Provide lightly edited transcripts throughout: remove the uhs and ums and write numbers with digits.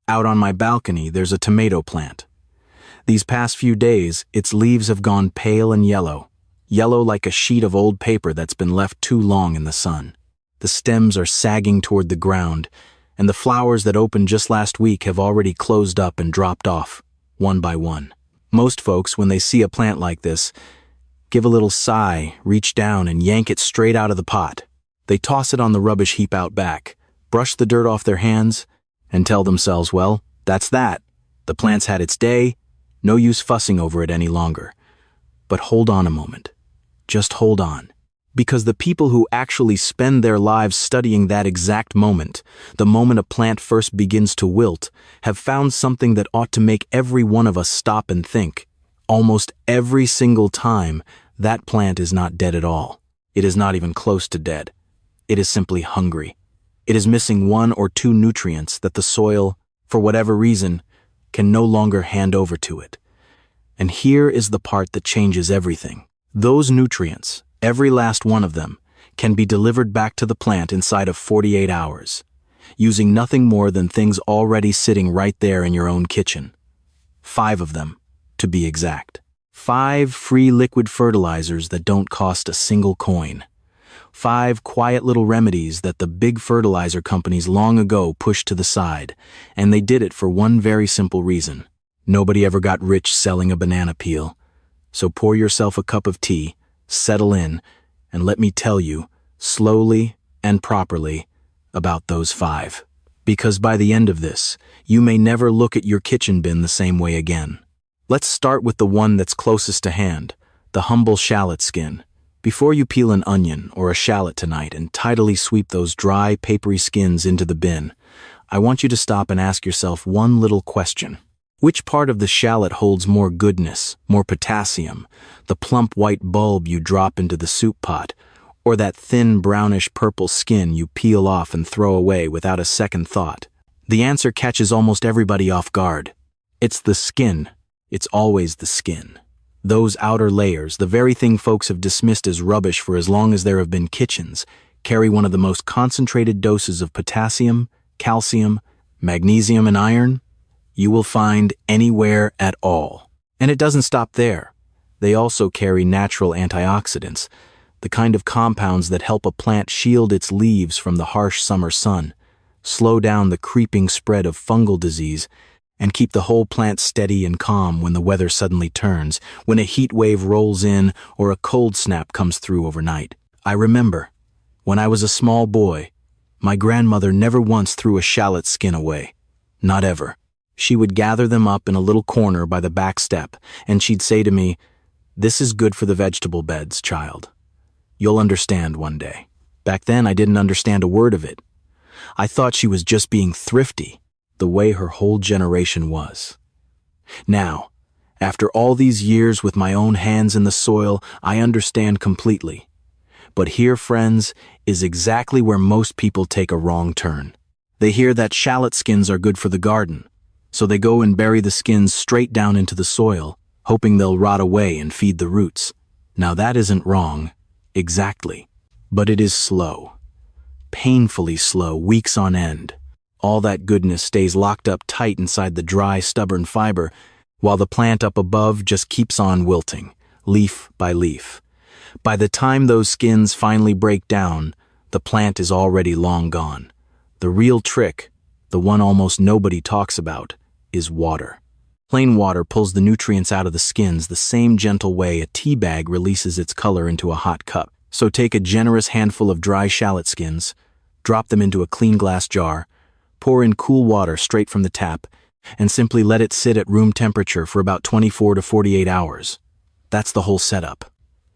Out on my balcony, there's a tomato plant. These past few days, its leaves have gone pale and yellow like a sheet of old paper that's been left too long in the sun. The stems are sagging toward the ground, and the flowers that opened just last week have already closed up and dropped off, one by one. Most folks, when they see a plant like this, give a little sigh, reach down, and yank it straight out of the pot. They toss it on the rubbish heap out back, brush the dirt off their hands, and tell themselves, well, that's that. The plant's had its day, no use fussing over it any longer. But hold on a moment. Just hold on. Because the people who actually spend their lives studying that exact moment, the moment a plant first begins to wilt, have found something that ought to make every one of us stop and think. Almost every single time, that plant is not dead at all. It is not even close to dead. It is simply hungry. It is missing one or two nutrients that the soil, for whatever reason, can no longer hand over to it. And here is the part that changes everything. Those nutrients, every last one of them, can be delivered back to the plant inside of 48 hours, using nothing more than things already sitting right there in your own kitchen. 5 of them, to be exact. 5 free liquid fertilizers that don't cost a single coin. 5 quiet little remedies that the big fertilizer companies long ago pushed to the side, and they did it for one very simple reason. Nobody ever got rich selling a banana peel. So pour yourself a cup of tea, settle in, and let me tell you, slowly and properly, about those 5. Because by the end of this, you may never look at your kitchen bin the same way again. Let's start with the one that's closest to hand, the humble shallot skin. Before you peel an onion or a shallot tonight and tidily sweep those dry, papery skins into the bin, I want you to stop and ask yourself one little question. Which part of the shallot holds more goodness, more potassium, the plump white bulb you drop into the soup pot, or that thin brownish-purple skin you peel off and throw away without a second thought? The answer catches almost everybody off guard. It's the skin. It's always the skin. Those outer layers, the very thing folks have dismissed as rubbish for as long as there have been kitchens, carry one of the most concentrated doses of potassium, calcium, magnesium, and iron you will find anywhere at all. And it doesn't stop there. They also carry natural antioxidants, the kind of compounds that help a plant shield its leaves from the harsh summer sun, slow down the creeping spread of fungal disease, and keep the whole plant steady and calm when the weather suddenly turns, when a heat wave rolls in or a cold snap comes through overnight. I remember, when I was a small boy, my grandmother never once threw a shallot skin away. Not ever. She would gather them up in a little corner by the back step, and she'd say to me, "This is good for the vegetable beds, child. You'll understand one day." Back then, I didn't understand a word of it. I thought she was just being thrifty, the way her whole generation was. Now, after all these years with my own hands in the soil, I understand completely. But here, friends, is exactly where most people take a wrong turn. They hear that shallot skins are good for the garden, so they go and bury the skins straight down into the soil, hoping they'll rot away and feed the roots. Now that isn't wrong, exactly, but it is slow. Painfully slow, weeks on end. All that goodness stays locked up tight inside the dry, stubborn fiber, while the plant up above just keeps on wilting, leaf by leaf. By the time those skins finally break down, the plant is already long gone. The real trick, the one almost nobody talks about, is water. Plain water pulls the nutrients out of the skins the same gentle way a tea bag releases its color into a hot cup. So take a generous handful of dry shallot skins, drop them into a clean glass jar, pour in cool water straight from the tap, and simply let it sit at room temperature for about 24 to 48 hours. That's the whole setup.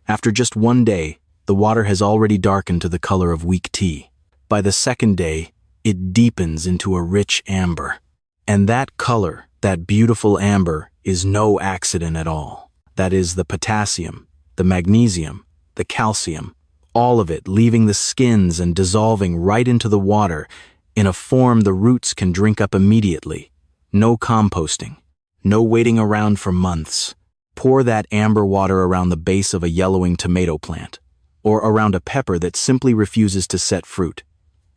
After just one day, the water has already darkened to the color of weak tea. By the second day, it deepens into a rich amber. And that color, that beautiful amber, is no accident at all. That is the potassium, the magnesium, the calcium, all of it leaving the skins and dissolving right into the water in a form the roots can drink up immediately. No composting, no waiting around for months. Pour that amber water around the base of a yellowing tomato plant, or around a pepper that simply refuses to set fruit,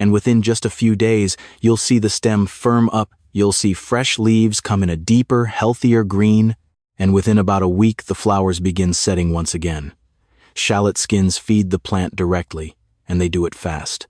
and within just a few days, you'll see the stem firm up, you'll see fresh leaves come in a deeper, healthier green, and within about a week the flowers begin setting once again. Shallot skins feed the plant directly, and they do it fast.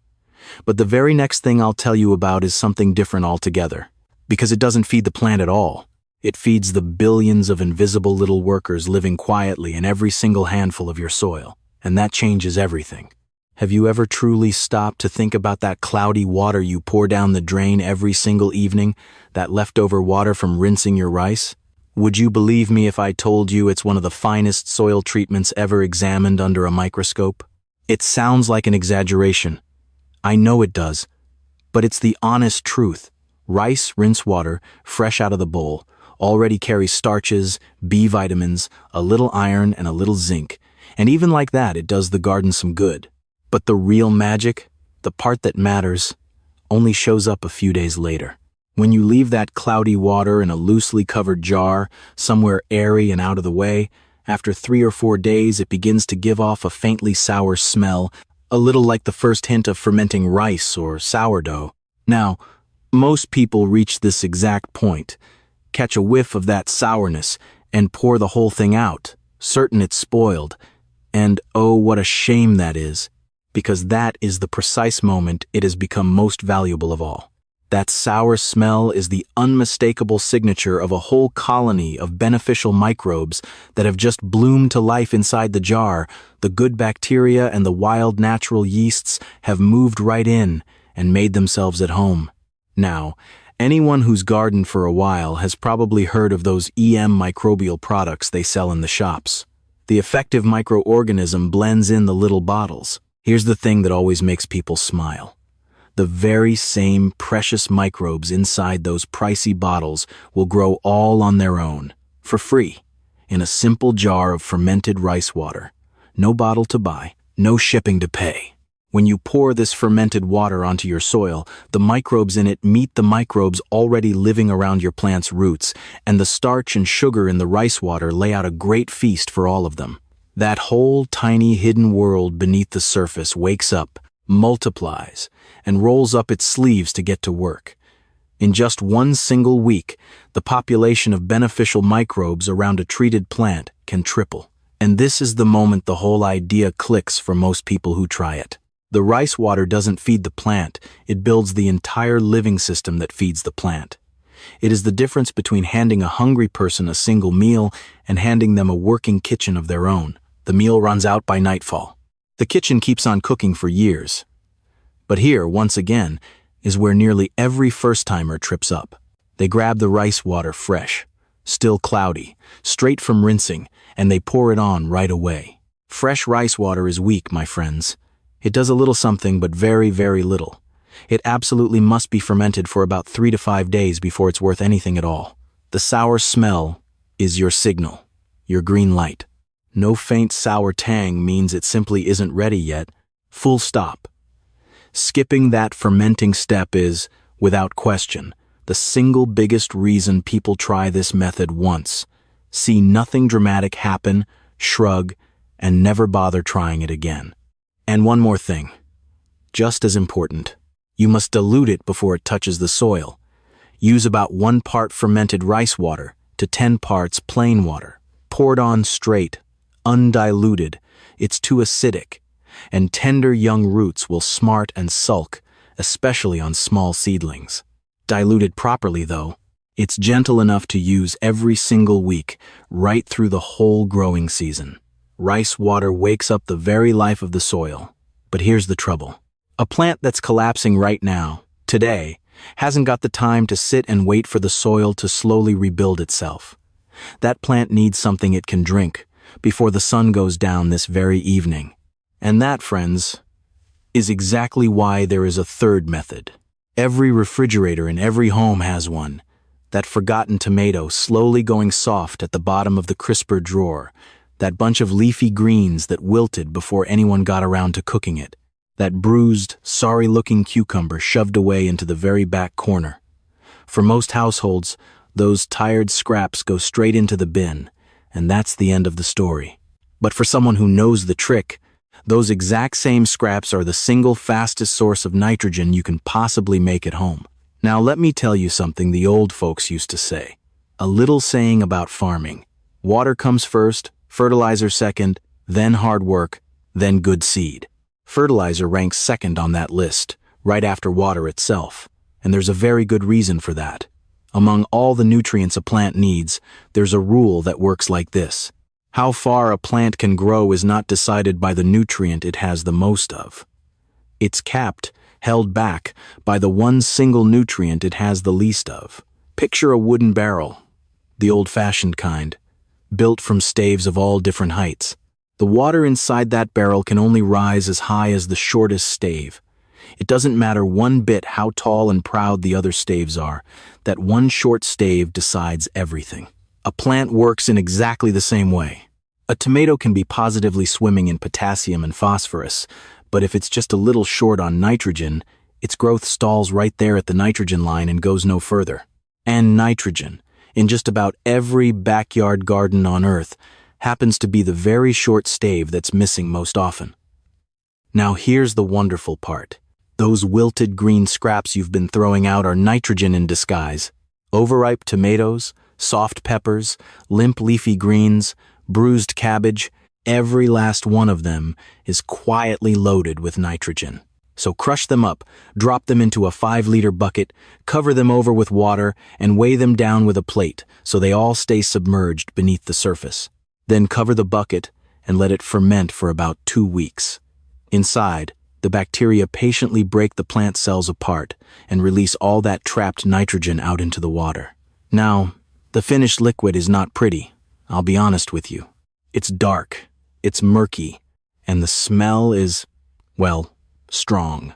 But the very next thing I'll tell you about is something different altogether, because it doesn't feed the plant at all. It feeds the billions of invisible little workers living quietly in every single handful of your soil, and that changes everything. Have you ever truly stopped to think about that cloudy water you pour down the drain every single evening, that leftover water from rinsing your rice? Would you believe me if I told you it's one of the finest soil treatments ever examined under a microscope? It sounds like an exaggeration. I know it does, but it's the honest truth. Rice rinse water, fresh out of the bowl, already carries starches, B vitamins, a little iron, and a little zinc, and even like that it does the garden some good. But the real magic, the part that matters, only shows up a few days later. When you leave that cloudy water in a loosely covered jar, somewhere airy and out of the way, after 3 or 4 days it begins to give off a faintly sour smell, a little like the first hint of fermenting rice or sourdough. Now, most people reach this exact point, catch a whiff of that sourness, and pour the whole thing out, certain it's spoiled. And oh, what a shame that is, because that is the precise moment it has become most valuable of all. That sour smell is the unmistakable signature of a whole colony of beneficial microbes that have just bloomed to life inside the jar. The good bacteria and the wild natural yeasts have moved right in and made themselves at home. Now, anyone who's gardened for a while has probably heard of those EM microbial products they sell in the shops. The effective microorganism blends in the little bottles. Here's the thing that always makes people smile. The very same precious microbes inside those pricey bottles will grow all on their own, for free, in a simple jar of fermented rice water. No bottle to buy, no shipping to pay. When you pour this fermented water onto your soil, the microbes in it meet the microbes already living around your plant's roots, and the starch and sugar in the rice water lay out a great feast for all of them. That whole tiny hidden world beneath the surface wakes up, multiplies, and rolls up its sleeves to get to work. In just one single week, the population of beneficial microbes around a treated plant can triple. And this is the moment the whole idea clicks for most people who try it. The rice water doesn't feed the plant, it builds the entire living system that feeds the plant. It is the difference between handing a hungry person a single meal and handing them a working kitchen of their own. The meal runs out by nightfall. The kitchen keeps on cooking for years. But here, once again, is where nearly every first-timer trips up. They grab the rice water fresh, still cloudy, straight from rinsing, and they pour it on right away. Fresh rice water is weak, my friends. It does a little something, but very, very little. It absolutely must be fermented for about 3 to 5 days before it's worth anything at all. The sour smell is your signal, your green light. No faint sour tang means it simply isn't ready yet. Full stop. Skipping that fermenting step is, without question, the single biggest reason people try this method once, see nothing dramatic happen, shrug, and never bother trying it again. And one more thing, just as important, you must dilute it before it touches the soil. Use about 1 part fermented rice water to 10 parts plain water. Poured on straight, undiluted, it's too acidic, and tender young roots will smart and sulk, especially on small seedlings. Diluted properly, though, it's gentle enough to use every single week, right through the whole growing season. Rice water wakes up the very life of the soil. But here's the trouble. A plant that's collapsing right now, today, hasn't got the time to sit and wait for the soil to slowly rebuild itself. That plant needs something it can drink before the sun goes down this very evening. And that, friends, is exactly why there is a third method. Every refrigerator in every home has one. That forgotten tomato slowly going soft at the bottom of the crisper drawer. That bunch of leafy greens that wilted before anyone got around to cooking it. That bruised, sorry-looking cucumber shoved away into the very back corner. For most households, those tired scraps go straight into the bin, and that's the end of the story. But for someone who knows the trick, Those exact same scraps are the single fastest source of nitrogen you can possibly make at home. Now let me tell you something the old folks used to say. A little saying about farming. Water comes first, fertilizer second, then hard work, then good seed. Fertilizer ranks second on that list, right after water itself. And there's a very good reason for that. Among all the nutrients a plant needs, there's a rule that works like this. How far a plant can grow is not decided by the nutrient it has the most of. It's capped, held back, by the one single nutrient it has the least of. Picture a wooden barrel, the old-fashioned kind, built from staves of all different heights. The water inside that barrel can only rise as high as the shortest stave. It doesn't matter one bit how tall and proud the other staves are. That one short stave decides everything. A plant works in exactly the same way. A tomato can be positively swimming in potassium and phosphorus, but if it's just a little short on nitrogen, its growth stalls right there at the nitrogen line and goes no further. And nitrogen, in just about every backyard garden on Earth, happens to be the very short stave that's missing most often. Now here's the wonderful part. Those wilted green scraps you've been throwing out are nitrogen in disguise. Overripe tomatoes, soft peppers, limp leafy greens, bruised cabbage, every last one of them is quietly loaded with nitrogen. So crush them up, drop them into a 5-liter bucket, cover them over with water, and weigh them down with a plate so they all stay submerged beneath the surface. Then cover the bucket and let it ferment for about 2 weeks. Inside, the bacteria patiently break the plant cells apart and release all that trapped nitrogen out into the water. Now, the finished liquid is not pretty, I'll be honest with you. It's dark, it's murky, and the smell is, well, strong.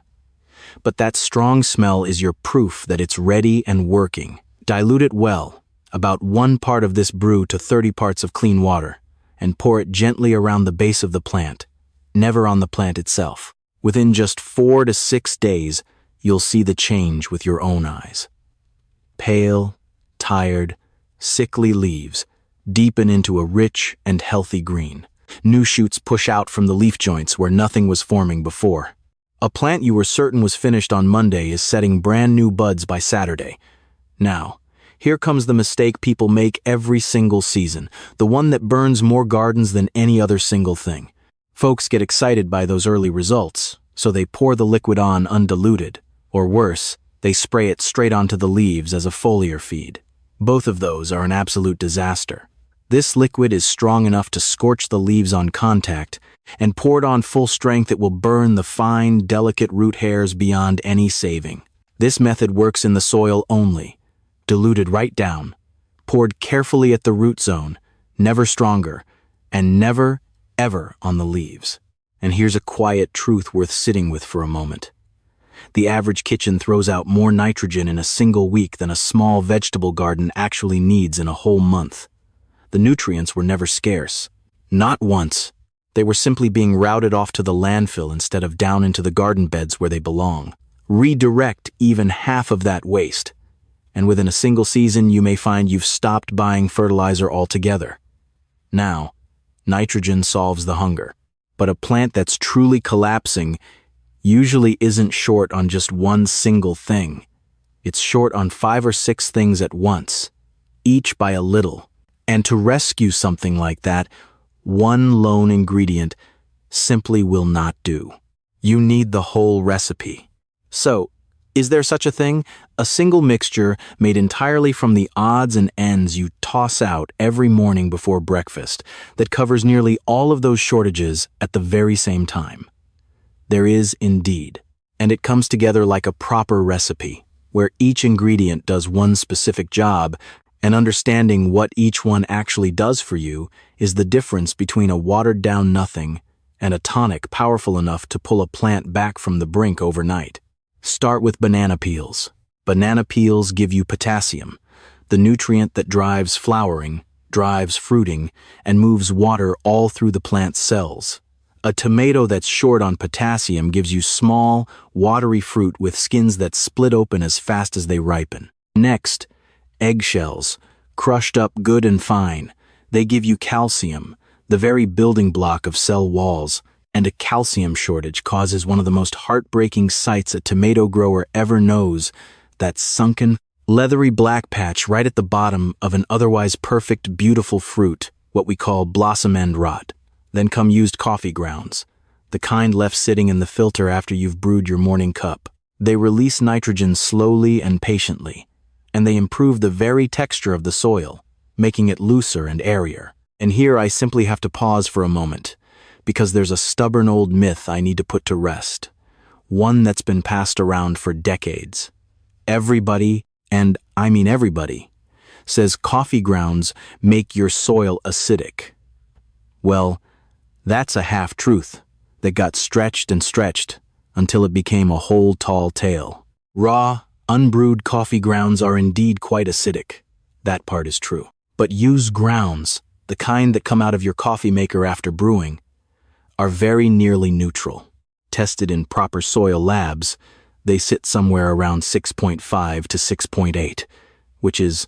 But that strong smell is your proof that it's ready and working. Dilute it well, about 1 part of this brew to 30 parts of clean water, and pour it gently around the base of the plant, never on the plant itself. Within just 4 to 6 days, you'll see the change with your own eyes. Pale, tired, sickly leaves deepen into a rich and healthy green. New shoots push out from the leaf joints where nothing was forming before. A plant you were certain was finished on Monday is setting brand new buds by Saturday. Now, here comes the mistake people make every single season, the one that burns more gardens than any other single thing. Folks get excited by those early results, so they pour the liquid on undiluted, or worse, they spray it straight onto the leaves as a foliar feed. Both of those are an absolute disaster. This liquid is strong enough to scorch the leaves on contact, and poured on full strength it will burn the fine, delicate root hairs beyond any saving. This method works in the soil only, diluted right down, poured carefully at the root zone, never stronger, and never, ever on the leaves. And here's a quiet truth worth sitting with for a moment. The average kitchen throws out more nitrogen in a single week than a small vegetable garden actually needs in a whole month. The nutrients were never scarce. Not once. They were simply being routed off to the landfill instead of down into the garden beds where they belong. Redirect even half of that waste, and within a single season you may find you've stopped buying fertilizer altogether. Now, nitrogen solves the hunger. But a plant that's truly collapsing usually isn't short on just one single thing. It's short on 5 or 6 things at once, each by a little. And to rescue something like that, one lone ingredient simply will not do. You need the whole recipe. So, is there such a thing? A single mixture made entirely from the odds and ends you toss out every morning before breakfast that covers nearly all of those shortages at the very same time. There is indeed, and it comes together like a proper recipe, where each ingredient does one specific job, and understanding what each one actually does for you is the difference between a watered-down nothing and a tonic powerful enough to pull a plant back from the brink overnight. Start with banana peels. Banana peels give you potassium, the nutrient that drives flowering, drives fruiting, and moves water all through the plant's cells. A tomato that's short on potassium gives you small, watery fruit with skins that split open as fast as they ripen. Next, eggshells, crushed up good and fine. They give you calcium, the very building block of cell walls. And a calcium shortage causes one of the most heartbreaking sights a tomato grower ever knows, that sunken, leathery black patch right at the bottom of an otherwise perfect, beautiful fruit, what we call blossom end rot. Then come used coffee grounds, the kind left sitting in the filter after you've brewed your morning cup. They release nitrogen slowly and patiently, and they improve the very texture of the soil, making it looser and airier. And here I simply have to pause for a moment, because there's a stubborn old myth I need to put to rest, one that's been passed around for decades. Everybody, and I mean everybody, says coffee grounds make your soil acidic. Well, that's a half-truth that got stretched and stretched until it became a whole tall tale. Raw, unbrewed coffee grounds are indeed quite acidic. That part is true. But used grounds, the kind that come out of your coffee maker after brewing, are very nearly neutral. Tested in proper soil labs, they sit somewhere around 6.5 to 6.8, which is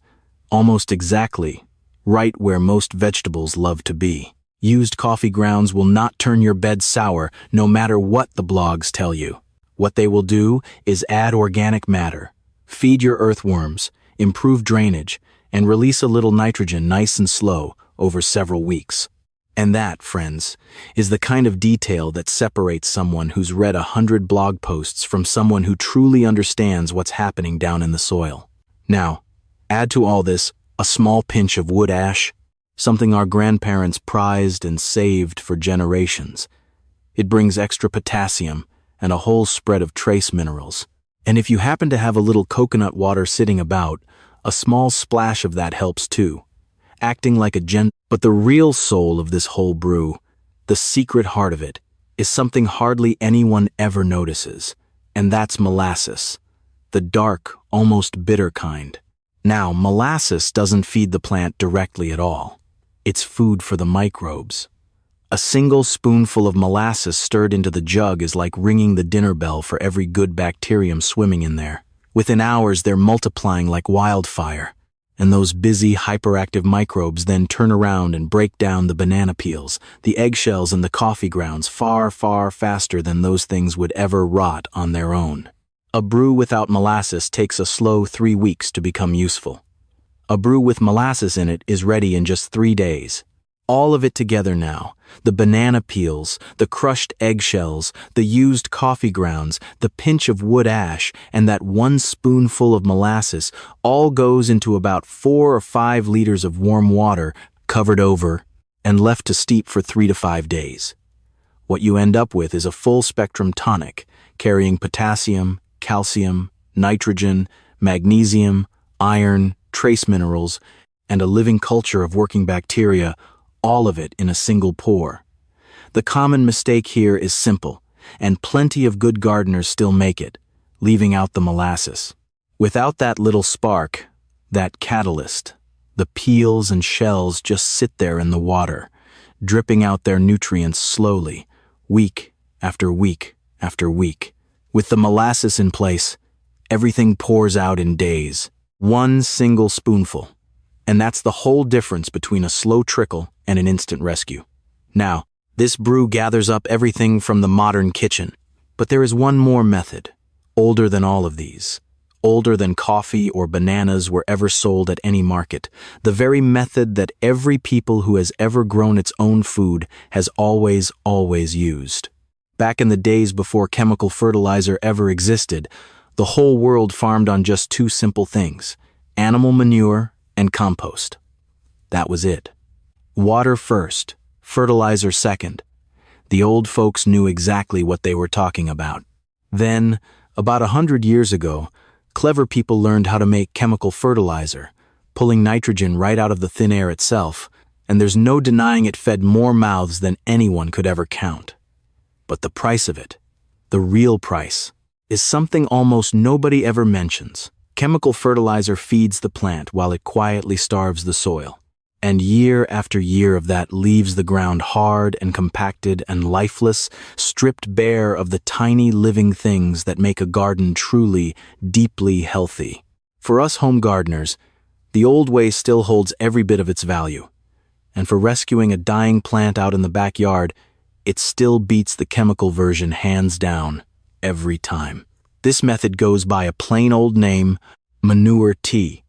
almost exactly right where most vegetables love to be. Used coffee grounds will not turn your bed sour no matter what the blogs tell you. What they will do is add organic matter, feed your earthworms, improve drainage, and release a little nitrogen nice and slow over several weeks. And that, friends, is the kind of detail that separates someone who's read 100 blog posts from someone who truly understands what's happening down in the soil. Now, add to all this a small pinch of wood ash, something our grandparents prized and saved for generations. It brings extra potassium and a whole spread of trace minerals. And if you happen to have a little coconut water sitting about, a small splash of that helps too, acting like a But the real soul of this whole brew, the secret heart of it, is something hardly anyone ever notices, and that's molasses, the dark, almost bitter kind. Now, molasses doesn't feed the plant directly at all. It's food for the microbes. A single spoonful of molasses stirred into the jug is like ringing the dinner bell for every good bacterium swimming in there. Within hours, they're multiplying like wildfire. And those busy, hyperactive microbes then turn around and break down the banana peels, the eggshells, and the coffee grounds far, far faster than those things would ever rot on their own. A brew without molasses takes a slow 3 weeks to become useful. A brew with molasses in it is ready in just 3 days. All of it together now, the banana peels, the crushed eggshells, the used coffee grounds, the pinch of wood ash, and that 1 spoonful of molasses, all goes into about 4 or 5 liters of warm water, covered over, and left to steep for 3 to 5 days. What you end up with is a full-spectrum tonic, carrying potassium, calcium, nitrogen, magnesium, iron, trace minerals, and a living culture of working bacteria, all of it in a single pour. The common mistake here is simple, and plenty of good gardeners still make it, leaving out the molasses. Without that little spark, that catalyst, the peels and shells just sit there in the water, dripping out their nutrients slowly, week after week after week. With the molasses in place, everything pours out in days. 1 single spoonful. And that's the whole difference between a slow trickle and an instant rescue. Now, this brew gathers up everything from the modern kitchen, but there is one more method, older than all of these, older than coffee or bananas were ever sold at any market, the very method that every people who has ever grown its own food has always used. Back in the days before chemical fertilizer ever existed, the whole world farmed on just 2 simple things, animal manure and compost. That was it. Water first, fertilizer second. The old folks knew exactly what they were talking about. Then, about 100 years ago, clever people learned how to make chemical fertilizer, pulling nitrogen right out of the thin air itself, and there's no denying it fed more mouths than anyone could ever count. But the price of it, the real price, is something almost nobody ever mentions. Chemical fertilizer feeds the plant while it quietly starves the soil. And year after year of that leaves the ground hard and compacted and lifeless, stripped bare of the tiny living things that make a garden truly, deeply healthy. For us home gardeners, the old way still holds every bit of its value. And for rescuing a dying plant out in the backyard, it still beats the chemical version hands down, every time. This method goes by a plain old name, manure tea,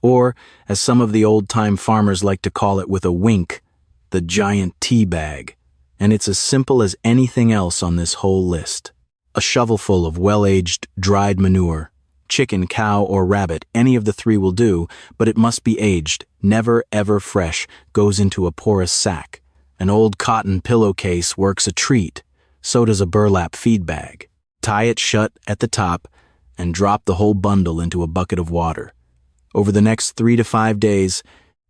or, as some of the old-time farmers like to call it with a wink, the giant tea bag. And it's as simple as anything else on this whole list. A shovelful of well-aged, dried manure, chicken, cow, or rabbit, any of the three will do, but it must be aged, never ever fresh, goes into a porous sack. An old cotton pillowcase works a treat, so does a burlap feed bag. Tie it shut at the top and drop the whole bundle into a bucket of water. Over the next 3 to 5 days,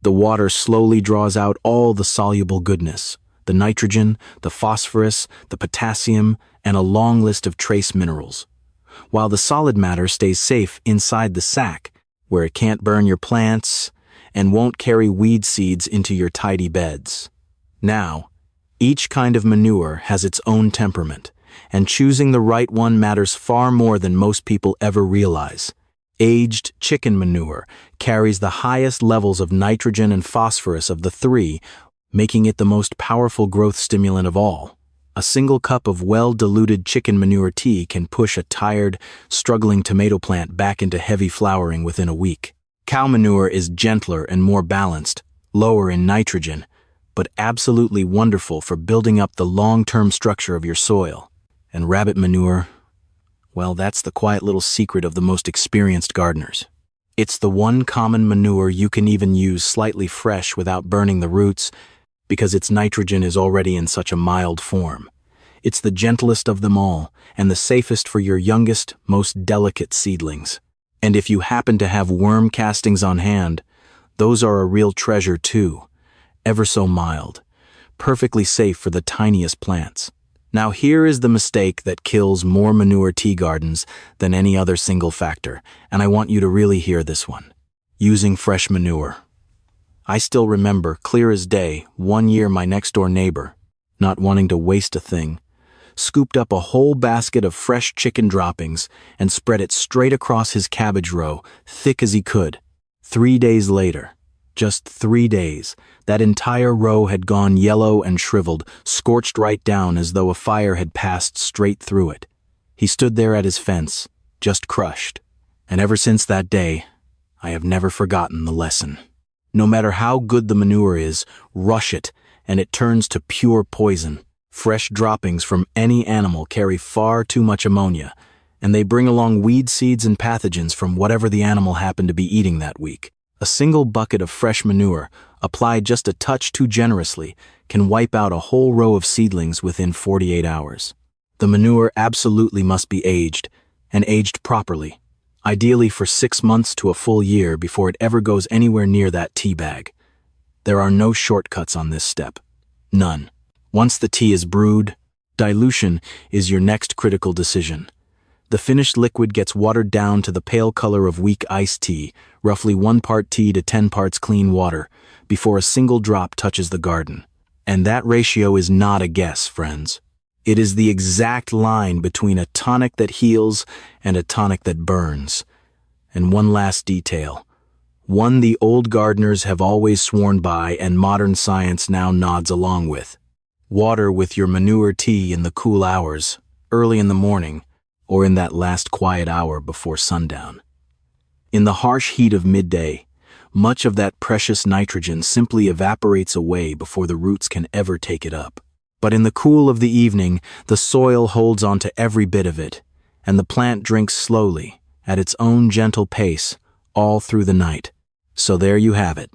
the water slowly draws out all the soluble goodness, the nitrogen, the phosphorus, the potassium, and a long list of trace minerals, while the solid matter stays safe inside the sack, where it can't burn your plants and won't carry weed seeds into your tidy beds. Now, each kind of manure has its own temperament, and choosing the right one matters far more than most people ever realize. Aged chicken manure carries the highest levels of nitrogen and phosphorus of the three, making it the most powerful growth stimulant of all. A single cup of well-diluted chicken manure tea can push a tired, struggling tomato plant back into heavy flowering within a week. Cow manure is gentler and more balanced, lower in nitrogen, but absolutely wonderful for building up the long-term structure of your soil. And rabbit manure, well, that's the quiet little secret of the most experienced gardeners. It's the one common manure you can even use slightly fresh without burning the roots, because its nitrogen is already in such a mild form. It's the gentlest of them all, and the safest for your youngest, most delicate seedlings. And if you happen to have worm castings on hand, those are a real treasure too. Ever so mild, perfectly safe for the tiniest plants. Now here is the mistake that kills more manure tea gardens than any other single factor, and I want you to really hear this one. Using fresh manure. I still remember, clear as day, one year my next-door neighbor, not wanting to waste a thing, scooped up a whole basket of fresh chicken droppings and spread it straight across his cabbage row, thick as he could. 3 days later, just 3 days, that entire row had gone yellow and shriveled, scorched right down as though a fire had passed straight through it. He stood there at his fence, just crushed. And ever since that day, I have never forgotten the lesson. No matter how good the manure is, rush it, and it turns to pure poison. Fresh droppings from any animal carry far too much ammonia, and they bring along weed seeds and pathogens from whatever the animal happened to be eating that week. A single bucket of fresh manure, applied just a touch too generously, can wipe out a whole row of seedlings within 48 hours. The manure absolutely must be aged, and aged properly, ideally for 6 months to a full year before it ever goes anywhere near that tea bag. There are no shortcuts on this step. None. Once the tea is brewed, dilution is your next critical decision. The finished liquid gets watered down to the pale color of weak iced tea, roughly 1 part tea to 10 parts clean water, before a single drop touches the garden. And that ratio is not a guess, friends. It is the exact line between a tonic that heals and a tonic that burns. And one last detail, one the old gardeners have always sworn by and modern science now nods along with. Water with your manure tea in the cool hours, early in the morning, or in that last quiet hour before sundown. In the harsh heat of midday, much of that precious nitrogen simply evaporates away before the roots can ever take it up. But in the cool of the evening, the soil holds on to every bit of it, and the plant drinks slowly, at its own gentle pace, all through the night. So there you have it.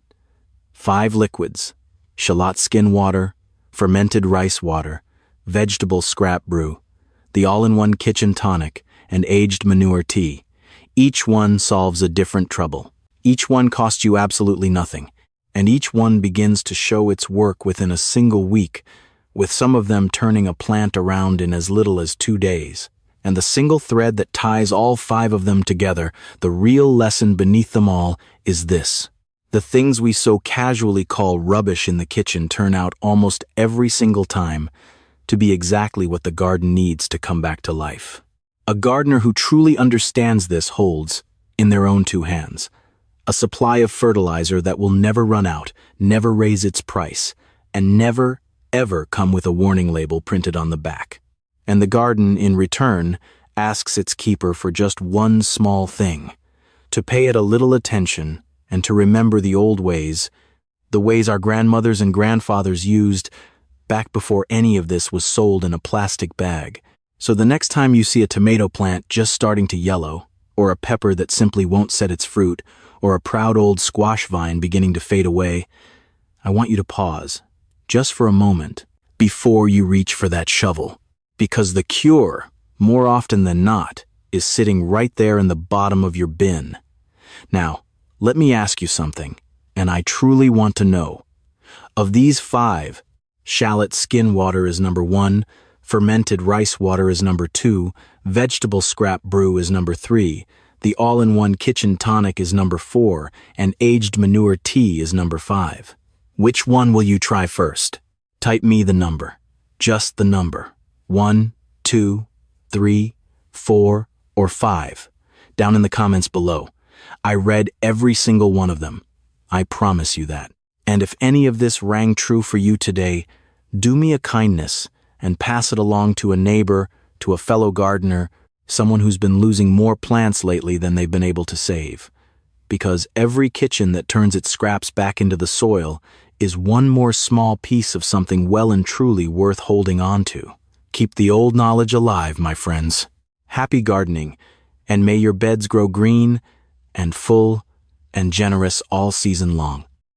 5 liquids: shallot skin water, fermented rice water, vegetable scrap brew, the all-in-one kitchen tonic, and aged manure tea. Each one solves a different trouble. Each one costs you absolutely nothing, and each one begins to show its work within a single week, with some of them turning a plant around in as little as 2 days. And the single thread that ties all 5 of them together, the real lesson beneath them all, is this. The things we so casually call rubbish in the kitchen turn out almost every single time to be exactly what the garden needs to come back to life. A gardener who truly understands this holds, in their own 2 hands, a supply of fertilizer that will never run out, never raise its price, and never, ever come with a warning label printed on the back. And the garden, in return, asks its keeper for just one small thing: to pay it a little attention and to remember the old ways, the ways our grandmothers and grandfathers used back before any of this was sold in a plastic bag. So the next time you see a tomato plant just starting to yellow, or a pepper that simply won't set its fruit, or a proud old squash vine beginning to fade away, I want you to pause, just for a moment, before you reach for that shovel. Because the cure, more often than not, is sitting right there in the bottom of your bin. Now, let me ask you something, and I truly want to know. Of these 5, shallot skin water is number 1, fermented rice water is number 2, vegetable scrap brew is number 3, the all-in-one kitchen tonic is number 4, and aged manure tea is number 5. Which one will you try first? Type me the number. Just the number. 1, 2, 3, 4, or 5. Down in the comments below. I read every single one of them. I promise you that. And if any of this rang true for you today, do me a kindness and pass it along to a neighbor, to a fellow gardener, someone who's been losing more plants lately than they've been able to save. Because every kitchen that turns its scraps back into the soil is one more small piece of something well and truly worth holding on to. Keep the old knowledge alive, my friends. Happy gardening, and may your beds grow green and full and generous all season long.